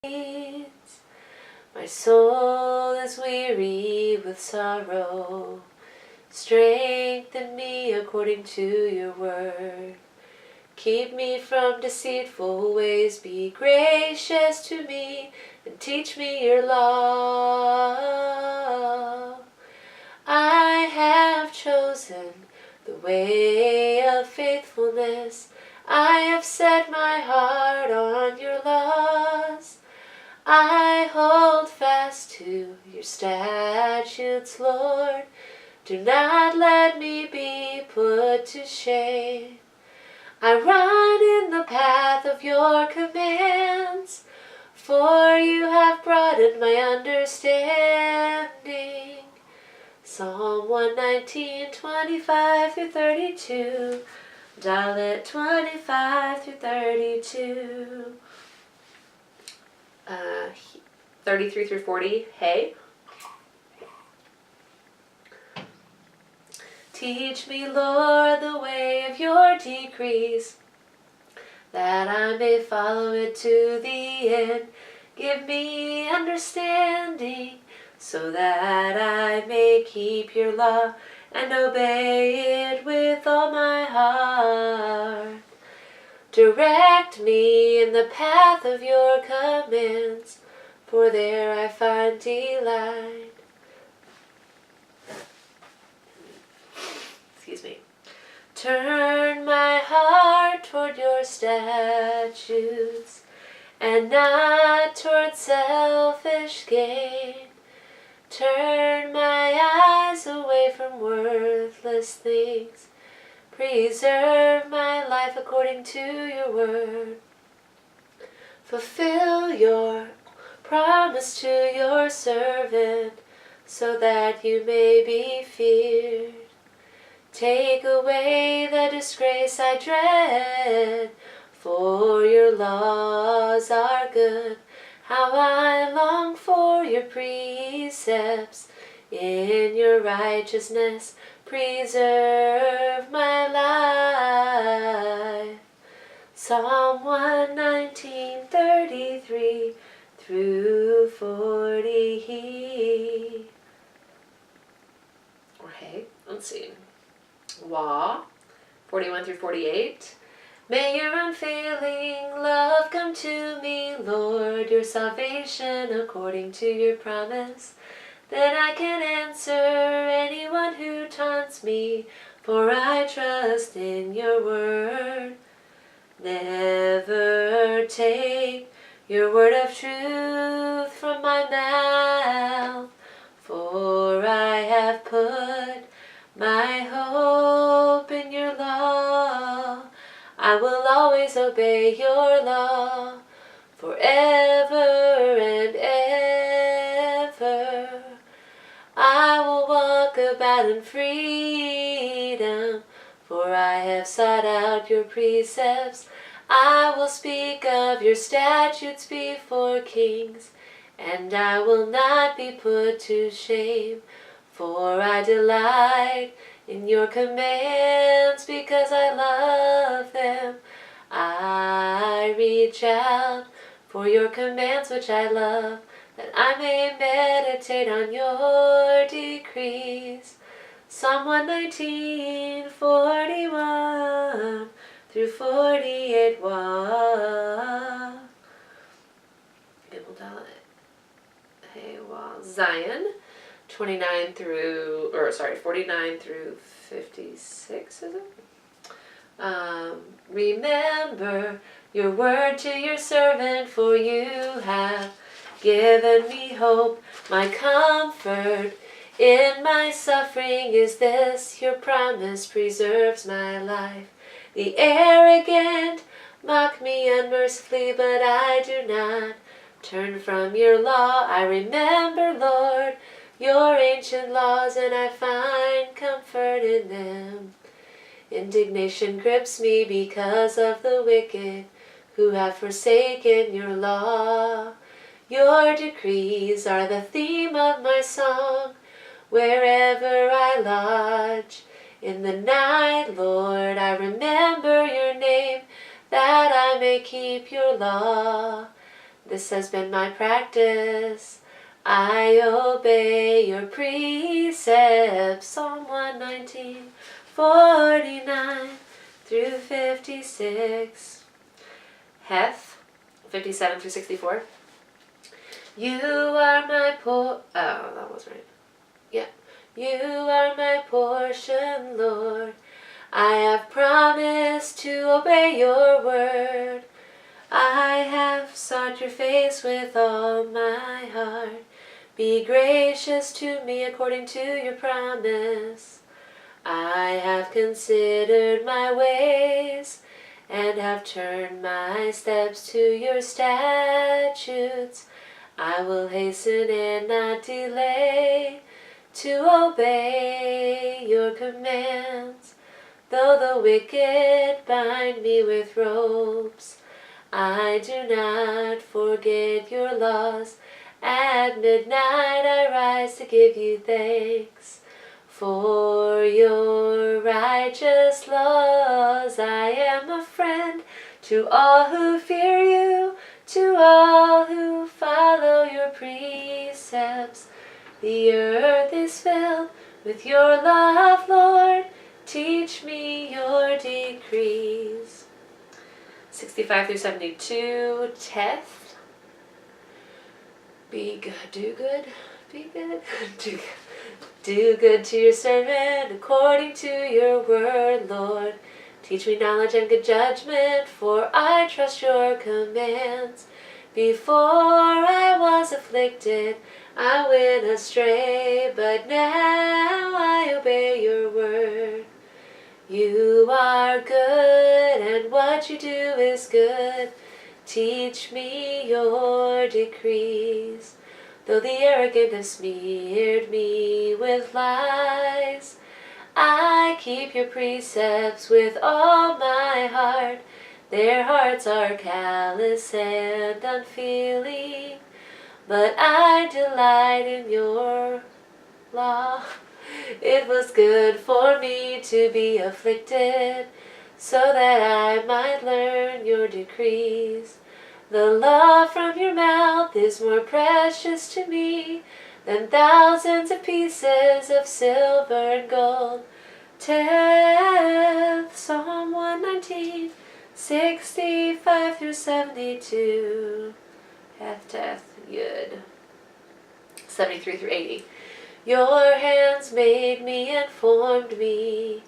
My soul is weary with sorrow. Strengthen me according to your word. Keep me from deceitful ways. Be gracious to me and teach me your law. I have chosen the way of faithfulness. I have set my heart on your laws. I hold fast to your statutes, Lord. Do not let me be put to shame. I run in the path of your commands, for you have broadened my understanding. Psalm 119, 25 through 32. Dalet 25 through 32. 33 through 40. Hey. Teach me, Lord, the way of your decrees, that I may follow it to the end. Give me understanding, so that I may keep your law and obey it with all my heart. Direct me in the path of your commands, for there I find delight. Excuse me. Turn my heart toward your statutes, and not toward selfish gain. Turn my eyes away from worthless things. Preserve my life according to your word. Fulfill your promise to your servant, so that you may be feared. Take away the disgrace I dread, for your laws are good. How I long for your precepts. In your righteousness preserve my life. Psalm 119, 33 through 40. Or hey, let's see. Wah, 41 through 48. May your unfailing love come to me, Lord, your salvation according to your promise. Then I can answer anyone who taunts me, for I trust in your word. Never take your word of truth from my mouth, for I have put my hope in your law. I will always obey your law, forever and ever. I will walk about in freedom, for I have sought out your precepts. I will speak of your statutes before kings, and I will not be put to shame. For I delight in your commands, because I love them. I reach out for your commands which I love, that I may meditate on your decrees. Psalm 119, 41 through 48. Zion 49 through, 49 through 56, is it? Remember your word to your servant, for you have given me hope. My comfort in my suffering is this, your promise preserves my life. The arrogant mock me unmercifully, but I do not turn from your law. I remember, Lord, your ancient laws, and I find comfort in them. Indignation grips me because of the wicked who have forsaken your law. Your decrees are the theme of my song, wherever I lodge. In the night, Lord, I remember your name, that I may keep your law. This has been my practice. I obey your precepts. Psalm 119, 49 through 56. Heth, 57 through 64. You are my that was right. Yeah. You are my portion, Lord. I have promised to obey your word. I have sought your face with all my heart. Be gracious to me according to your promise. I have considered my ways and have turned my steps to your statutes. I will hasten and not delay to obey your commands. Though the wicked bind me with ropes, I do not forget your laws. At midnight I rise to give you thanks. For your righteous laws, I am a friend to all who fear you, to all who follow your precepts. The earth is filled with your love, Lord. Teach me your decrees. 65 through 72, Teth. Be good, do good, be good, do good. Do good to your servant according to your word, Lord. Teach me knowledge and good judgment, for I trust your commands. Before I was afflicted, I went astray, but now I obey your word. You are good, and what you do is good. Teach me your decrees. Though the arrogant have smeared me with lies, I keep your precepts with all my heart. Their hearts are callous and unfeeling, but I delight in your law. It was good for me to be afflicted, so that I might learn your decrees. The law from your mouth is more precious to me than thousands of pieces of silver and gold. Teth, Psalm 119, 65 through 72. Teth, Yud. 73 through 80. Your hands made me and formed me.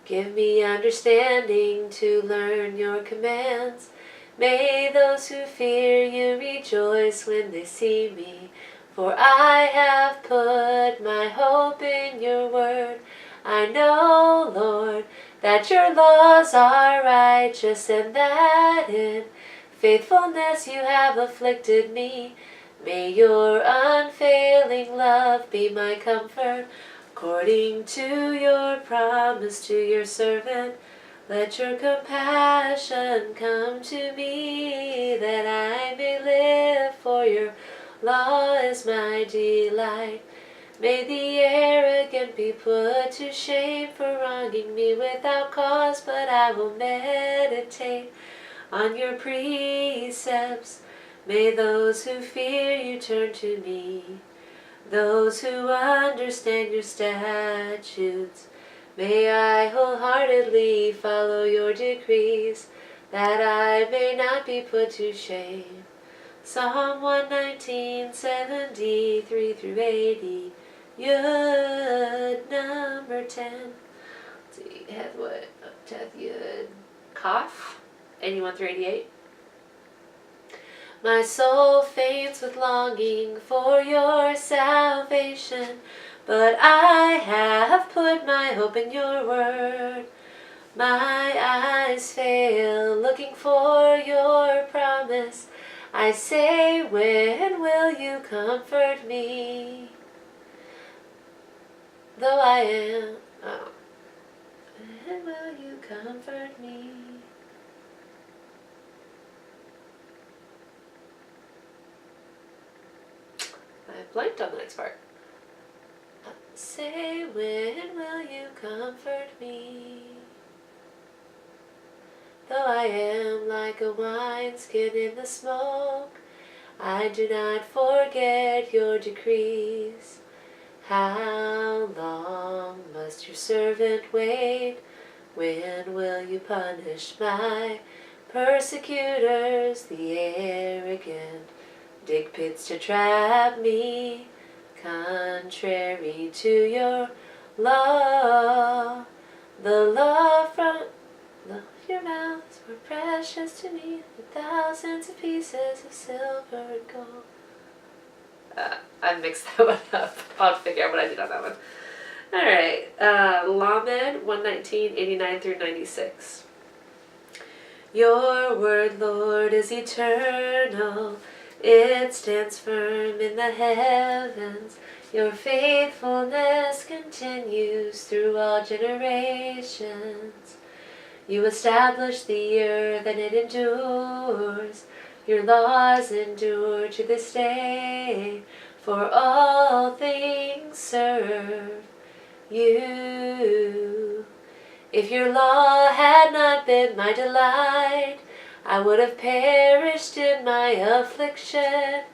Give me understanding to learn your commands. May those who fear you rejoice when they see me, for I have put my hope in your word. I know, Lord, that your laws are righteous, and that in faithfulness you have afflicted me. May your unfailing love be my comfort, according to your promise to your servant. Let your compassion come to me, that I may live, for your law is my delight. May the arrogant be put to shame for wronging me without cause, but I will meditate on your precepts. May those who fear you turn to me, those who understand your statutes. May I wholeheartedly follow your decrees, that I may not be put to shame. Psalm 119, 73 through 80. Yud, number 10. Let's see, Heth what? Teth, Yud, Kaf, 81 through 88. My soul faints with longing for your salvation, but I have put my hope in your word. My eyes fail looking for your promise. I say, when will you comfort me? Though I am, when will you comfort me? I blanked on the next part. Say, when will you comfort me? Though I am like a wineskin in the smoke, I do not forget your decrees. How long must your servant wait? When will you punish my persecutors, the arrogant? Dig pits to trap me, contrary to your law. The law from your mouth is more precious to me than thousands of pieces of silver and gold. I mixed that one up. I'll figure out what I did on that one. Alright, Lamed 119:89 through 96. Your word, Lord, is eternal. It stands firm in the heavens. Your faithfulness continues through all generations. You establish the earth and it endures. Your laws endure to this day. For all things serve you. If your law had not been my delight, I would have perished in my affliction.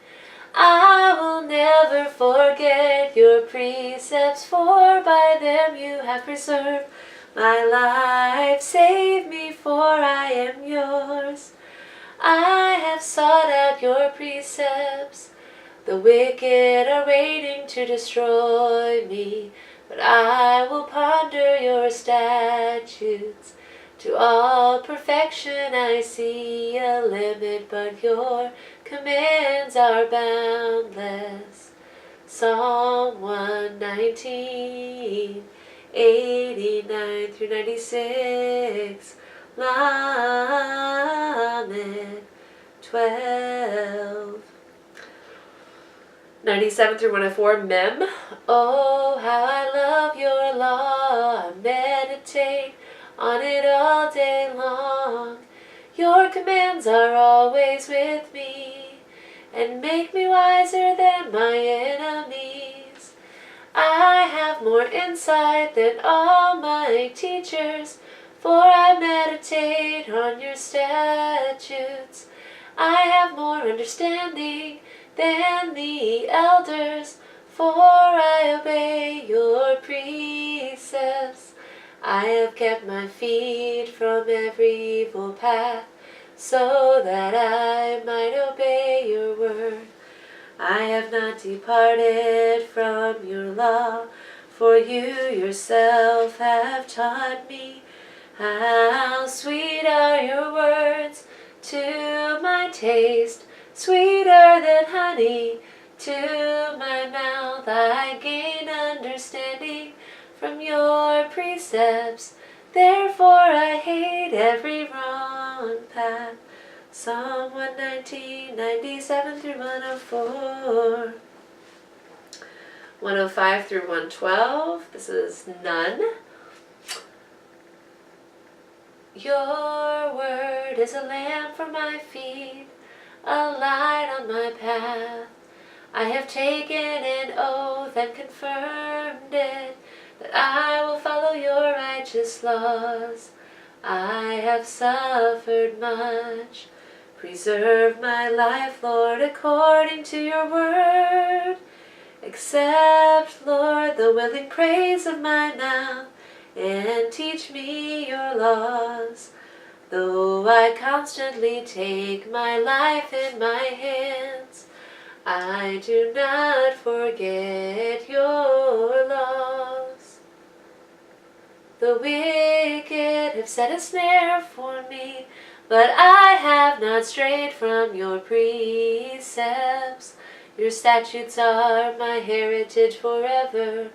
I will never forget your precepts, for by them you have preserved my life. Save me, for I am yours. I have sought out your precepts. The wicked are waiting to destroy me, but I will ponder your statutes. To all perfection I see a limit, but your commands are boundless. Psalm 119:89 through 96. Lamed 12. 97 through 104, Mem. Oh, how I love your law. I meditate on it all day long. Your commands are always with me and make me wiser than my enemies. I have more insight than all my teachers, for I meditate on your statutes. I have more understanding than the elders, for I obey your precepts. I have kept my feet from every evil path, so that I might obey your word. I have not departed from your law, for you yourself have taught me. How sweet are your words to my taste, sweeter than honey to my mouth. I gain understanding from your precepts, therefore I hate every wrong path. Psalm 119:97 through 104. 105 through 112. This is None. Your word is a lamp for my feet, a light on my path. I have taken an oath and confirmed it, that I will follow your righteous laws. I have suffered much. Preserve my life, Lord, according to your word. Accept, Lord, the willing praise of my mouth, and teach me your laws. Though I constantly take my life in my hands, I do not forget your laws. The wicked have set a snare for me, but I have not strayed from your precepts. Your statutes are my heritage forever.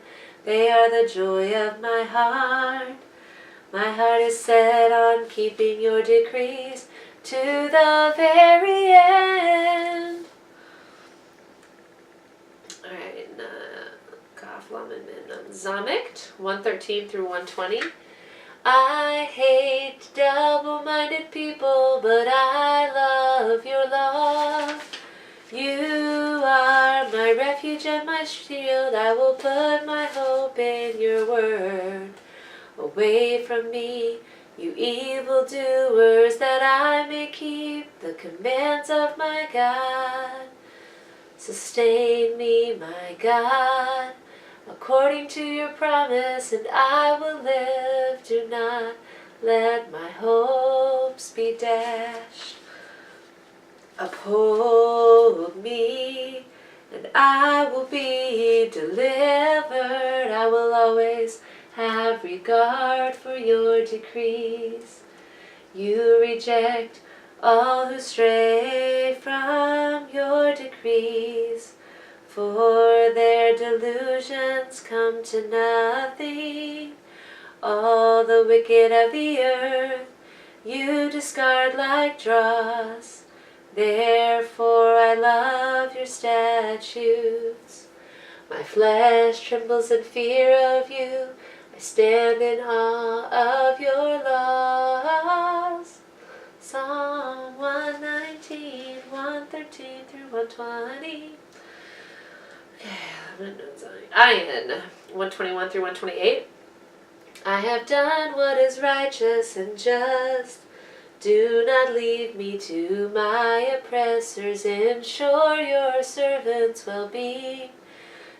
They are the joy of my heart. My heart is set on keeping your decrees to the very end. Alright, Kaf Lamed Mem Zamikt 113 through 120. I hate double-minded people, but I love your law. You are my refuge and my shield. I will put my hope in your word. Away from me, you evildoers, that I may keep the commands of my God. Sustain me, my God, according to your promise, and I will live. Do not let my hopes be dashed. Uphold me, and I will be delivered. I will always have regard for your decrees. You reject all who stray from your decrees, for their delusions come to nothing. All the wicked of the earth you discard like dross. Therefore I love your statutes. My flesh trembles in fear of you. I stand in awe of your laws. Psalm 119, 113 through 120. Ayin, 121 through 128. I have done what is righteous and just. Do not leave me to my oppressors. Ensure your servant's well-being.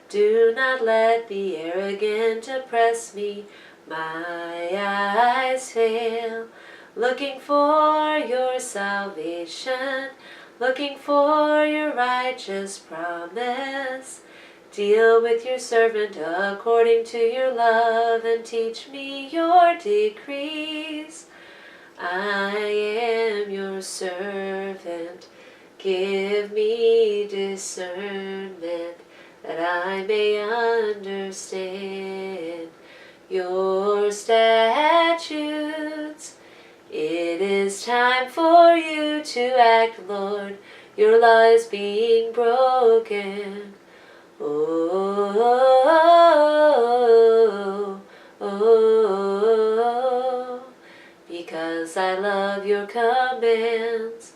Do not let the arrogant oppress me. My eyes fail, looking for your salvation, looking for your righteous promise. Deal with your servant according to your love, and teach me your decrees. I am your servant. Give me discernment, that I may understand your statutes. It is time for you to act, Lord. Your law is being broken. Oh, because I love your commands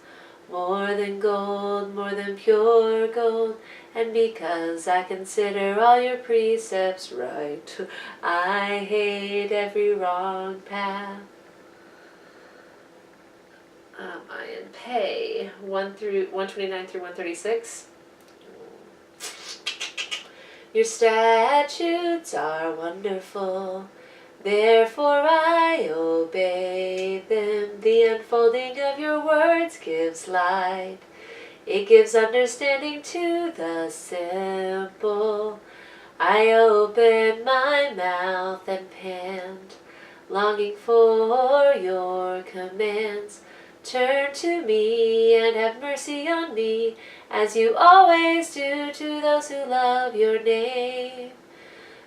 more than gold, more than pure gold, and because I consider all your precepts right, I hate every wrong path. I in pay 129 through 136. Your statutes are wonderful, therefore I obey them. The unfolding of your words gives light. It gives understanding to the simple. I open my mouth and pant, longing for your commands. Turn to me and have mercy on me, as you always do to those who love your name.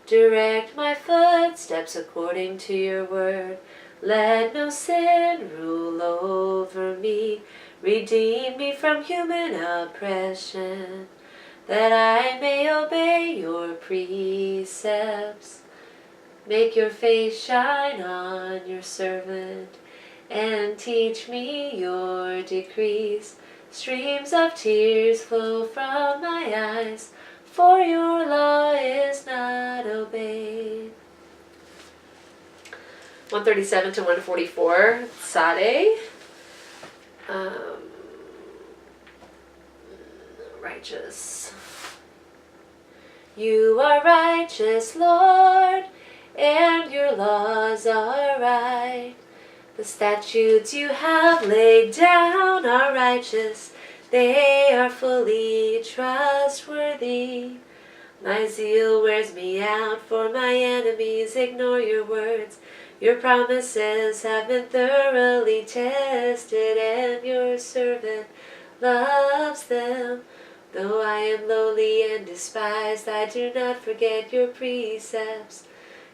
Direct my footsteps according to your word. Let no sin rule over me. Redeem me from human oppression, that I may obey your precepts. Make your face shine on your servant, and teach me your decrees. Streams of tears flow from my eyes, for your law is not obeyed. 137 to 144, Sade. Righteous. You are righteous, Lord, and your laws are right. The statutes you have laid down are righteous. They are fully trustworthy. My zeal wears me out, for my enemies ignore your words. Your promises have been thoroughly tested, and your servant loves them. Though I am lowly and despised, I do not forget your precepts.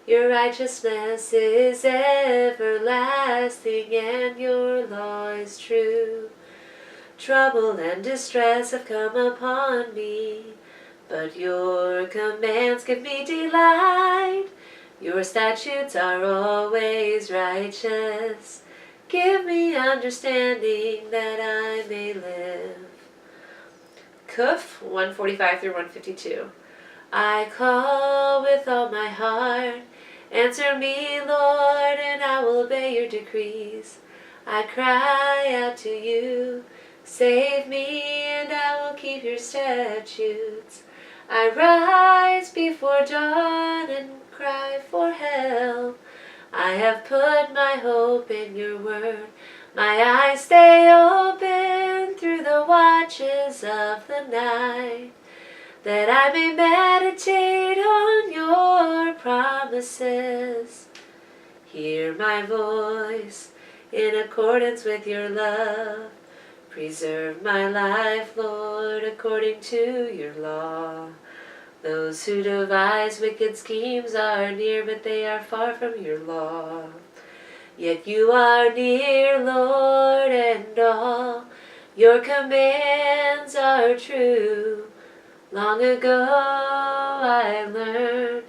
Your righteousness is everlasting, and your law is true. Trouble and distress have come upon me, but your commands give me delight. Your statutes are always righteous. Give me understanding, that I may live. Kuf 145 through 152. I call with all my heart. Answer me, Lord, and I will obey your decrees. I cry out to you. Save me, and I will keep your statutes. I rise before dawn and cry for help. I have put my hope in your word. My eyes stay open through the watches of the night, that I may meditate on your promises. Hear my voice in accordance with your love. Preserve my life, Lord, according to your law. Those who devise wicked schemes are near, but they are far from your law. Yet you are near, Lord, and all your commands are true. Long ago I learned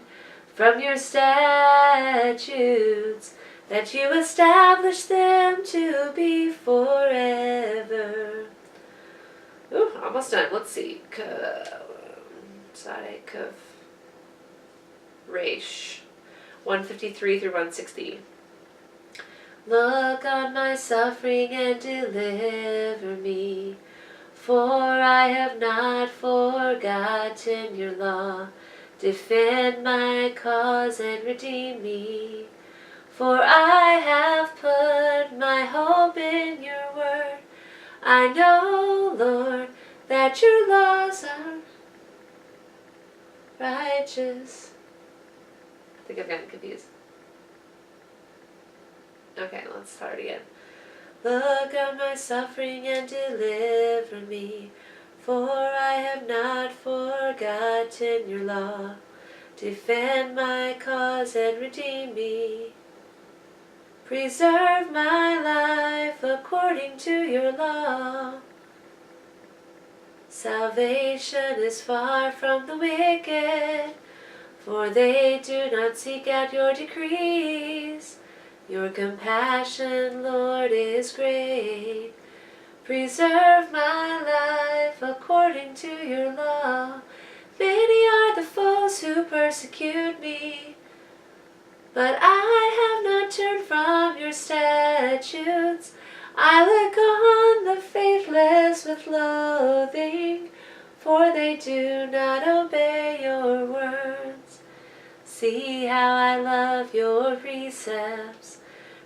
from your statutes that you established them to be forever. Ooh, almost done. Let's see. Tzaddik Kuf Reish 153 through 160. Look on my suffering and deliver me, for I have not forgotten your law. Defend my cause and redeem me, for I have put my hope in your word. I know, Lord, that your laws are righteous. I think I've gotten confused. Okay, let's start again. Look on my suffering and deliver me, for I have not forgotten your law. Defend my cause and redeem me. Preserve my life according to your law. Salvation is far from the wicked, for they do not seek out your decrees. Your compassion, Lord, is great. Preserve my life according to your law. Many are the foes who persecute me, but I have not turned from your statutes. I look on the faithless with loathing, for they do not obey your words. See how I love your precepts.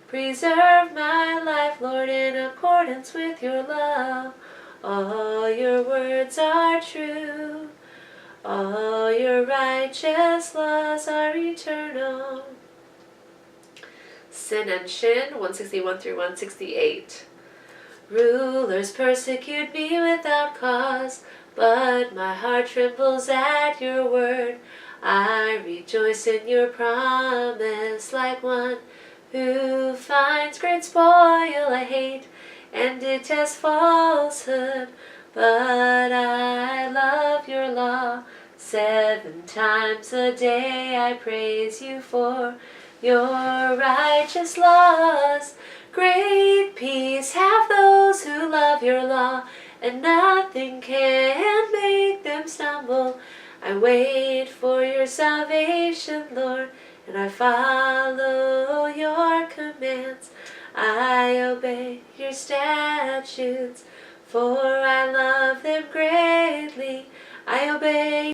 Preserve my life, Lord, in accordance with your love. All your words are true. All your righteous laws are eternal. Sin and Shin 161 through 168. Rulers persecute me without cause, but my heart trembles at your word. I rejoice in your promise like one who finds great spoil. I hate and detest falsehood, but I love your law. 7 times a day I praise you for your righteous laws. Great peace have those who love your law, and nothing can make them stumble. I wait for your salvation, Lord, and I follow your commands. I obey your statutes, for I love them greatly. I obey